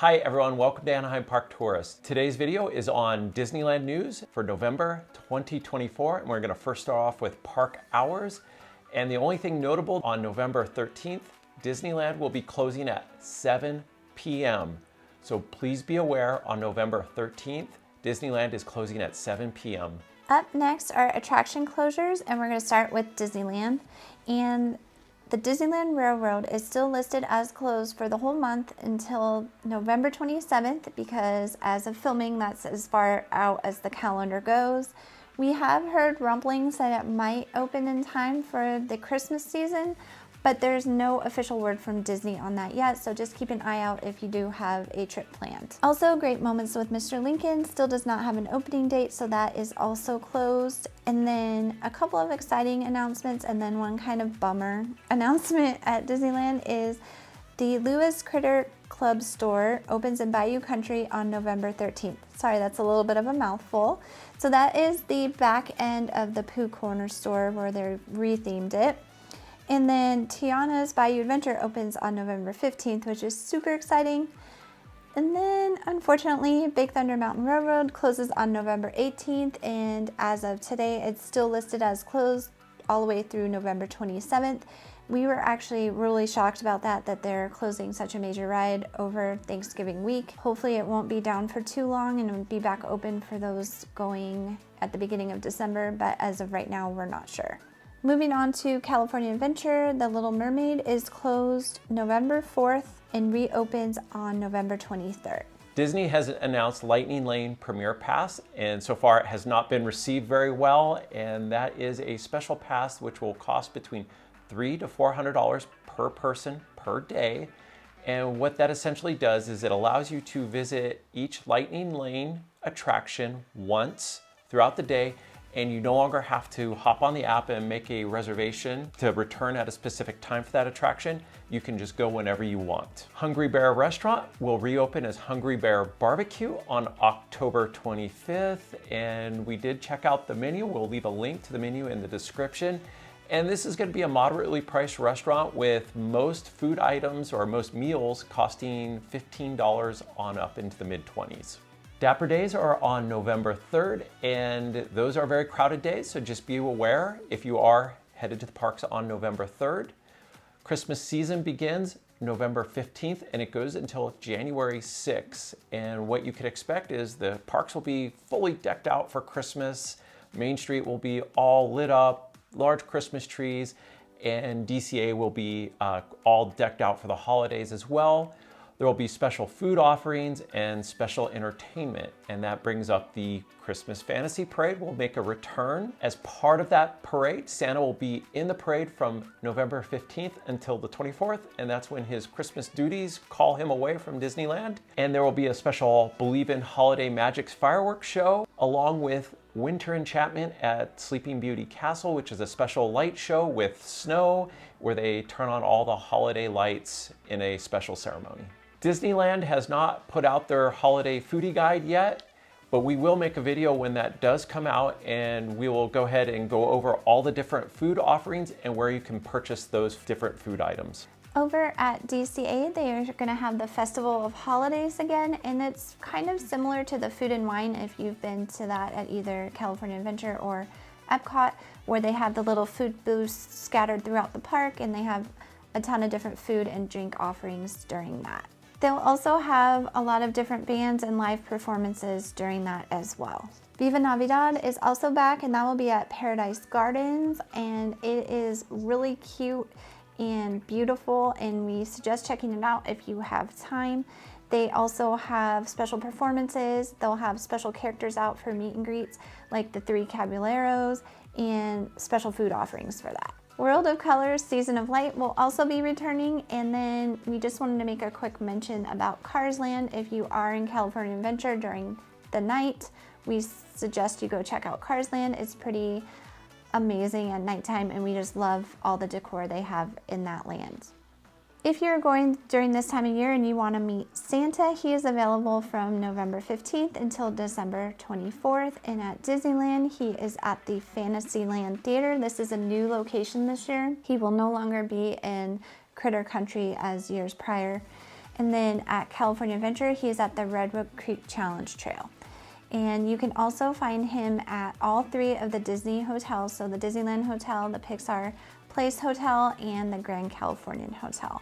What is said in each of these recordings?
Hi everyone, welcome to Anaheim Park Tourist. Today's video is on Disneyland news for November 2024, and we're going to first start off with park hours. And the only thing notable, on November 13th, Disneyland will be closing at 7 p.m. So please be aware, on November 13th, Disneyland is closing at 7 p.m. Up next are attraction closures, and we're going to start with Disneyland. And the Disneyland Railroad is still listed as closed for the whole month until November 27th because as of filming, that's as far out as the calendar goes. We have heard rumblings that it might open in time for the Christmas season, but there's no official word from Disney on that yet, so just keep an eye out if you do have a trip planned. Also, Great Moments with Mr. Lincoln still does not have an opening date, so that is also closed. And then a couple of exciting announcements, and then one kind of bummer announcement at Disneyland is the Lewis Critter Club store opens in Bayou Country on November 13th. Sorry, that's a little bit of a mouthful. So that is the back end of the Pooh Corner store where they rethemed it. And then Tiana's Bayou Adventure opens on November 15th, which is super exciting. And then, unfortunately, Big Thunder Mountain Railroad closes on November 18th, and as of today, it's still listed as closed all the way through November 27th. We were actually really shocked about that they're closing such a major ride over Thanksgiving week. Hopefully it won't be down for too long and it'll be back open for those going at the beginning of December, but as of right now, we're not sure. Moving on to California Adventure, The Little Mermaid is closed November 4th and reopens on November 23rd. Disney has announced Lightning Lane Premier Pass, and so far it has not been received very well, and that is a special pass which will cost between $300 to $400 per person per day. And what that essentially does is it allows you to visit each Lightning Lane attraction once throughout the day, and you no longer have to hop on the app and make a reservation to return at a specific time for that attraction. You can just go whenever you want. Hungry Bear Restaurant will reopen as Hungry Bear Barbecue on October 25th, and we did check out the menu. We'll leave a link to the menu in the description. And this is going to be a moderately priced restaurant with most food items or most meals costing $15 on up into the mid-20s. Dapper Days are on November 3rd, and those are very crowded days, so just be aware if you are headed to the parks on November 3rd. Christmas season begins November 15th, and it goes until January 6th. And what you can expect is the parks will be fully decked out for Christmas. Main Street will be all lit up, large Christmas trees, and DCA will be all decked out for the holidays as well. There will be special food offerings and special entertainment, and that brings up the Christmas Fantasy Parade will make a return. As part of that parade, Santa will be in the parade from November 15th until the 24th, and that's when his Christmas duties call him away from Disneyland. And there will be a special Believe in Holiday Magic's fireworks show, along with Winter Enchantment at Sleeping Beauty Castle, which is a special light show with snow where they turn on all the holiday lights in a special ceremony. Disneyland has not put out their holiday foodie guide yet, but we will make a video when that does come out, and we will go ahead and go over all the different food offerings and where you can purchase those different food items. Over at DCA, they are going to have the Festival of Holidays again, and it's kind of similar to the Food and Wine if you've been to that at either California Adventure or Epcot, where they have the little food booths scattered throughout the park, and they have a ton of different food and drink offerings during that. They'll also have a lot of different bands and live performances during that as well. Viva Navidad is also back, and that will be at Paradise Gardens, and it is really cute and beautiful, and we suggest checking it out if you have time. They also have special performances. They'll have special characters out for meet and greets, like the 3 Caballeros, and special food offerings for that. World of Colors Season of Light will also be returning, and then we just wanted to make a quick mention about Cars Land. If you are in California Adventure during the night, we suggest you go check out Cars Land. It's pretty amazing at nighttime, and we just love all the decor they have in that land. If you're going during this time of year and you want to meet Santa, he is available from November 15th until December 24th. And at Disneyland, he is at the Fantasyland Theater. This is a new location this year. He will no longer be in Critter Country as years prior. And then at California Adventure, he's at the Redwood Creek Challenge Trail. And you can also find him at all 3 of the Disney hotels, so the Disneyland Hotel, the Pixar Place Hotel, and the Grand Californian Hotel.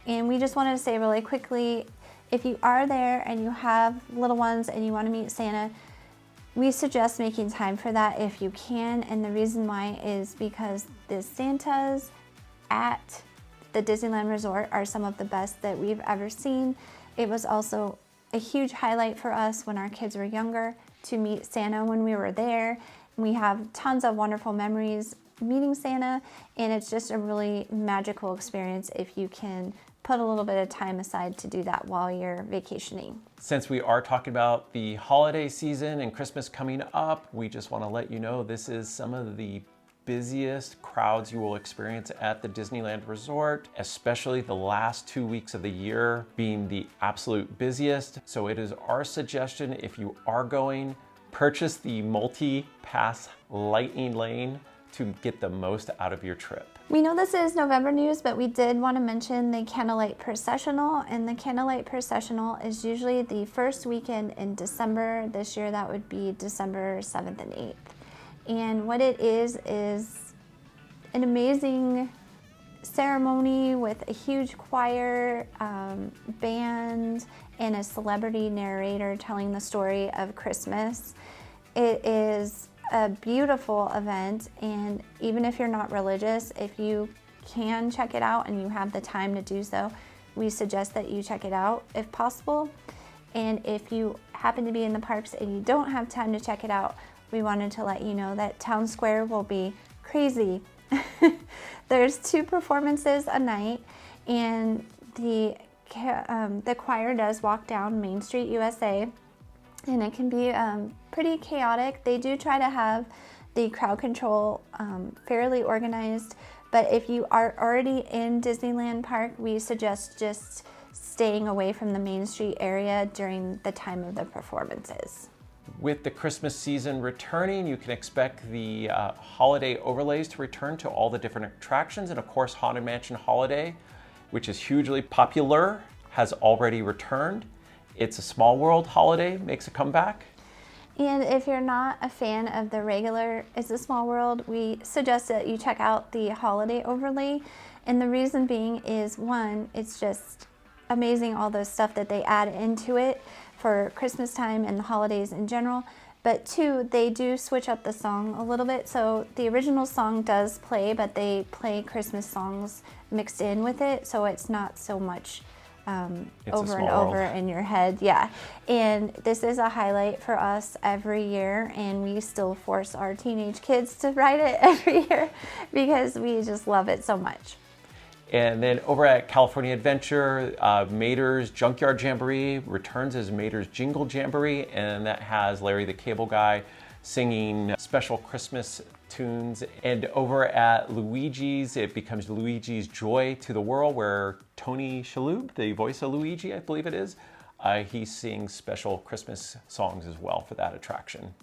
And we just wanted to say really quickly, if you are there and you have little ones and you want to meet Santa, we suggest making time for that if you can. And the reason why is because the Santas at the Disneyland Resort are some of the best that we've ever seen. It was also a huge highlight for us when our kids were younger to meet Santa when we were there. We have tons of wonderful memories meeting Santa, and it's just a really magical experience if you can put a little bit of time aside to do that while you're vacationing. Since we are talking about the holiday season and Christmas coming up, we just want to let you know this is some of the busiest crowds you will experience at the Disneyland Resort, especially the last 2 weeks of the year being the absolute busiest. So it is our suggestion, if you are going, purchase the multi-pass Lightning Lane to get the most out of your trip. We know this is November news, but we did want to mention the Candlelight processional, and the Candlelight processional is usually the first weekend in December. This year that would be December 7th and 8th. And what it is an amazing ceremony with a huge choir, band, and a celebrity narrator telling the story of Christmas. It is a beautiful event, and even if you're not religious, if you can check it out and you have the time to do so, we suggest that you check it out if possible. And if you happen to be in the parks and you don't have time to check it out, we wanted to let you know that Town Square will be crazy. There's 2 performances a night, and the choir does walk down Main Street, USA, and it can be pretty chaotic. They do try to have the crowd control fairly organized, but if you are already in Disneyland Park, we suggest just staying away from the Main Street area during the time of the performances. With the Christmas season returning, you can expect the holiday overlays to return to all the different attractions. And of course, Haunted Mansion Holiday, which is hugely popular, has already returned. It's a Small World holiday, makes a comeback. And if you're not a fan of the regular It's a Small World, we suggest that you check out the holiday overlay. And the reason being is, one, it's just amazing all the stuff that they add into it for Christmas time and the holidays in general. But 2, they do switch up the song a little bit. So the original song does play, but they play Christmas songs mixed in with it, so it's not so much over and over in your head. Yeah. And this is a highlight for us every year, and we still force our teenage kids to ride it every year because we just love it so much. And then over at California Adventure, Mater's Junkyard Jamboree returns as Mater's Jingle Jamboree, and that has Larry the Cable Guy singing special Christmas tunes. And over at Luigi's, it becomes Luigi's Joy to the World, where Tony Shalhoub, the voice of Luigi, I believe it is, he sings special Christmas songs as well for that attraction.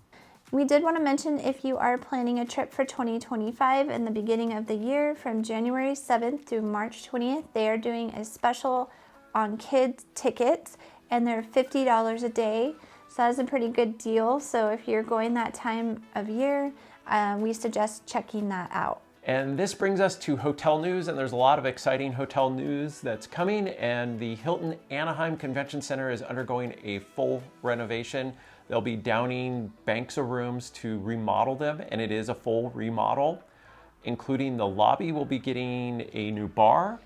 We did want to mention, if you are planning a trip for 2025 in the beginning of the year from January 7th through March 20th, they are doing a special on kids tickets, and they're $50 a day. So that's a pretty good deal. So if you're going that time of year, we suggest checking that out. And this brings us to hotel news, and there's a lot of exciting hotel news that's coming, and the Hilton Anaheim Convention Center is undergoing a full renovation. They'll be downing banks of rooms to remodel them, and it is a full remodel, including the lobby will be getting a new bar,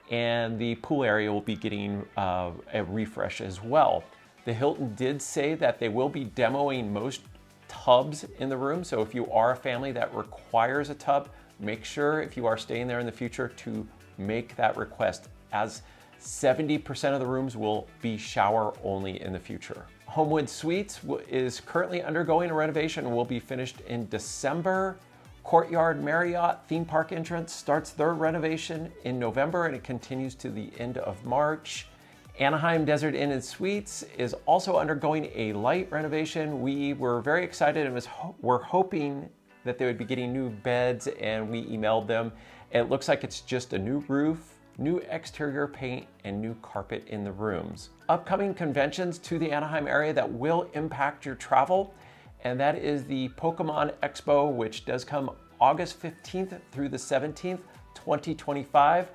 and the pool area will be getting a refresh as well. The Hilton did say that they will be demoing most tubs in the room, so if you are a family that requires a tub, make sure if you are staying there in the future to make that request, as 70% of the rooms will be shower only in the future. Homewood Suites is currently undergoing a renovation and will be finished in December. Courtyard Marriott theme park entrance starts their renovation in November, and it continues to the end of March. Anaheim Desert Inn and Suites is also undergoing a light renovation. We were very excited and we're hoping that they would be getting new beds, and we emailed them. It looks like it's just a new roof new exterior paint, and new carpet in the rooms. Upcoming conventions to the Anaheim area that will impact your travel, and that is the Pokemon Expo, which does come August 15th through the 17th, 2025.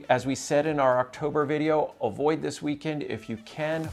As we said in our October video, avoid this weekend if you can.